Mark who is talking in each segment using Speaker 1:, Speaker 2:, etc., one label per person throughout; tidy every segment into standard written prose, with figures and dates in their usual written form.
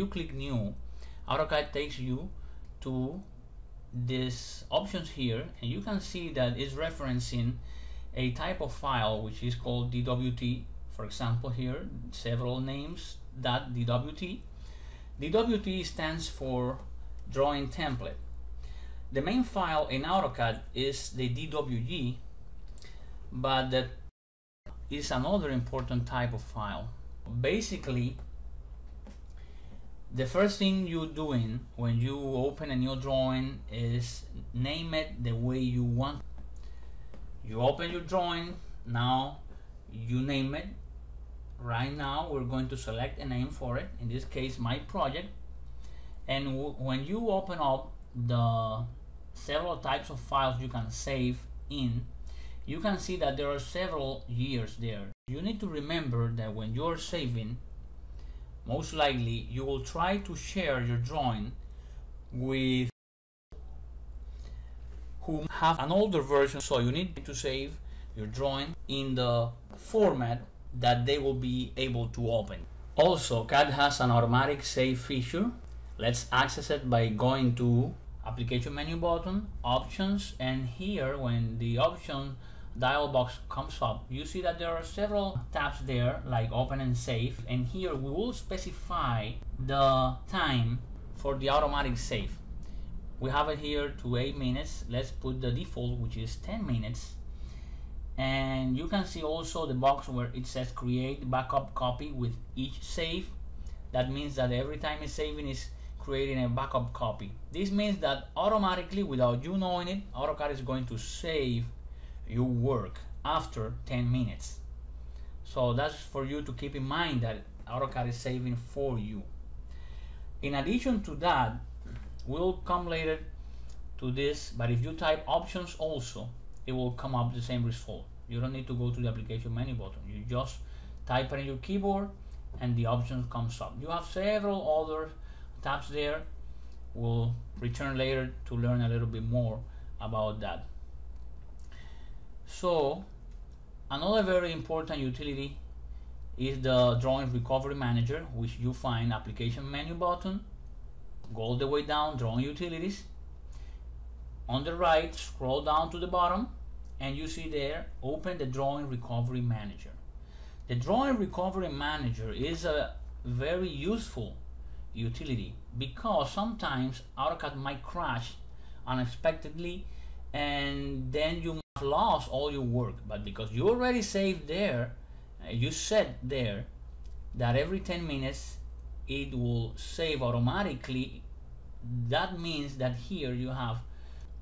Speaker 1: you click new, AutoCAD takes you to these options here, and you can see that it's referencing a type of file which is called DWT. For example, here several names .dwt. DWT stands for drawing template. The main file in AutoCAD is the DWG, but that is another important type of file. Basically, the first thing you're doing when you open a new drawing is name it the way you want. You open your drawing, now you name it. Right now we're going to select a name for it, in this case my project, and when you open up the several types of files you can save in, you can see that there are several years there. You need to remember that when you're saving, most likely you will try to share your drawing with who have an older version, so you need to save your drawing in the format that they will be able to open. Also, CAD has an automatic save feature. Let's access it by going to application menu button, options, and here when the option dialog box comes up, you see that there are several tabs there like open and save, and here we will specify the time for the automatic save. We have it here to 8 minutes. Let's put the default, which is 10 minutes, and you can see also the box where it says create backup copy with each save. That means that every time it's saving is creating a backup copy. This means that automatically, without you knowing it, AutoCAD is going to save your work after 10 minutes. So that's for you to keep in mind, that AutoCAD is saving for you. In addition to that, we'll come later to this, but if you type options also, it will come up the same result. You don't need to go to the application menu button. You just type it in your keyboard and the option comes up. You have several other tabs there. We'll return later to learn a little bit more about that. So another very important utility is the Drawing Recovery Manager, which you find application menu button, go all the way down, Drawing Utilities. On the right, scroll down to the bottom, and you see there, open the Drawing Recovery Manager. The Drawing Recovery Manager is a very useful utility because sometimes AutoCAD might crash unexpectedly, and then you have lost all your work. But because you already saved there, you set there that every 10 minutes it will save automatically. That means that here you have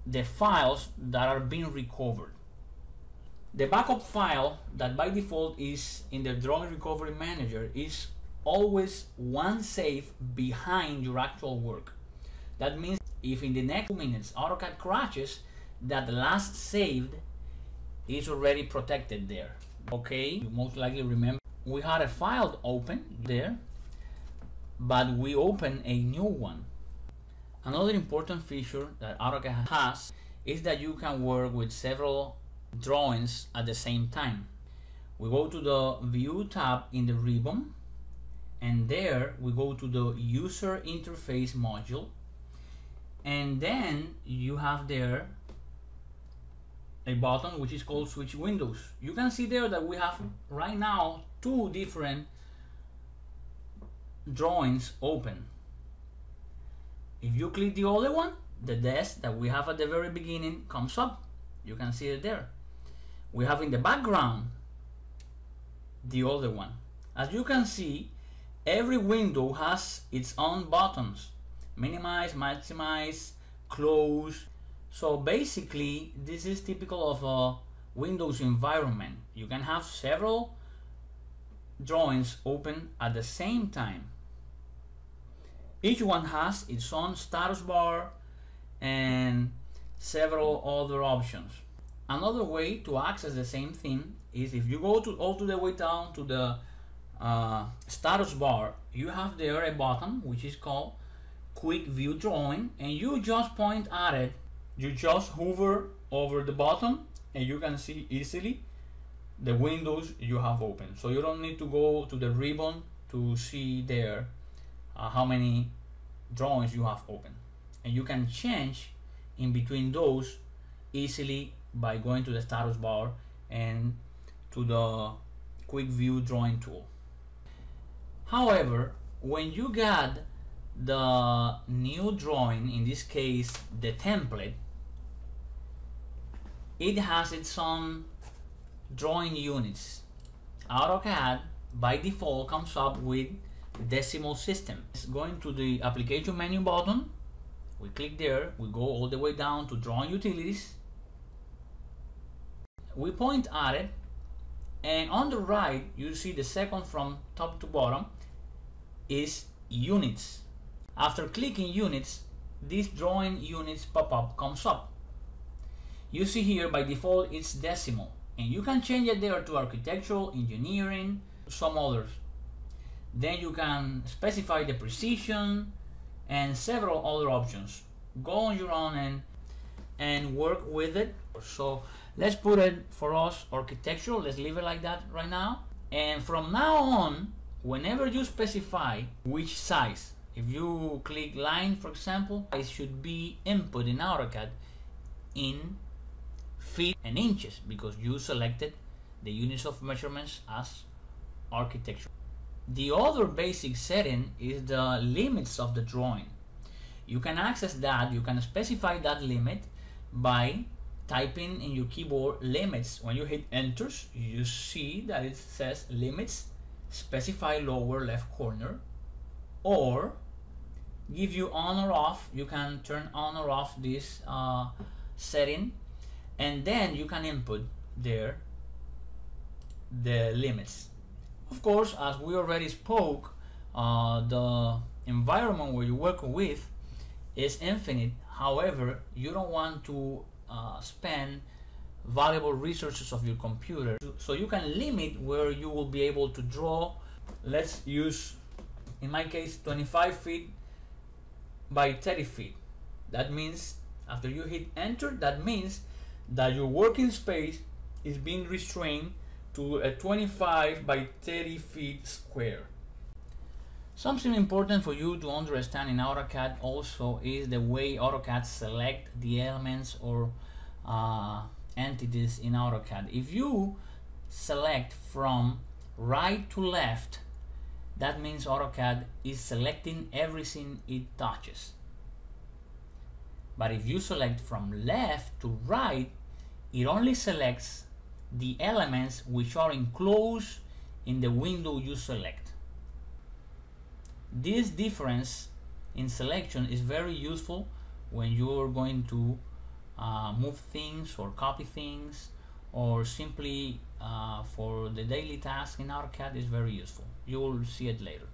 Speaker 1: the files that are being recovered. The backup file that by default is in the Drawing Recovery Manager is always one save behind your actual work. That means if in the next 2 minutes AutoCAD crashes, that the last saved is already protected there. Okay, you most likely remember we had a file open there, but we open a new one. Another important feature that AutoCAD has is that you can work with several drawings at the same time. We go to the View tab in the ribbon, and there we go to the User Interface module, and then you have there a button which is called Switch Windows. You can see there that we have right now 2 different drawings open. If you click the other one, the desk that we have at the very beginning comes up. You can see it there. We have in the background the other one. As you can see, every window has its own buttons: minimize, maximize, close. So basically this is typical of a Windows environment. You can have several drawings open at the same time. Each one has its own status bar and several other options. Another way to access the same thing is if you go all the way down to the status bar, you have there a button which is called Quick View Drawing, and you just point at it. You just hover over the button and you can see easily the windows you have open. So you don't need to go to the ribbon to see there how many drawings you have open, and you can change in between those easily by going to the status bar and to the quick view drawing tool. However, when you got the new drawing, in this case the template, it has its own drawing units. AutoCAD by default comes up with decimal system. It's going to the application menu button, we click there, we go all the way down to drawing utilities, we point at it, and on the right you see the second from top to bottom is units. After clicking units, this drawing units pop-up comes up. You see here by default it's decimal, and you can change it there to architectural, engineering, some others. Then you can specify the precision and several other options. Go on your own and work with it. So let's put it for us architectural, let's leave it like that right now. And from now on, whenever you specify which size, if you click line for example, it should be input in AutoCAD in feet and inches because you selected the units of measurements as architecture. The other basic setting is the limits of the drawing. You can access that, you can specify that limit by typing in your keyboard limits. When you hit enter, you see that it says limits, specify lower left corner, or give you on or off. You can turn on or off this setting, and then you can input there the limits. Of course, as we already spoke, the environment where you work with is infinite. However, you don't want to spend valuable resources of your computer, so you can limit where you will be able to draw. Let's use, in my case, 25 feet by 30 feet. That means after you hit enter, that means that your working space is being restrained to a 25 by 30 feet square. Something important for you to understand in AutoCAD also is the way AutoCAD select the elements or entities in AutoCAD. If you select from right to left, that means AutoCAD is selecting everything it touches. But if you select from left to right, it only selects the elements which are enclosed in the window you select. This difference in selection is very useful when you're going to move things or copy things, or simply for the daily task in AutoCAD is very useful. You will see it later.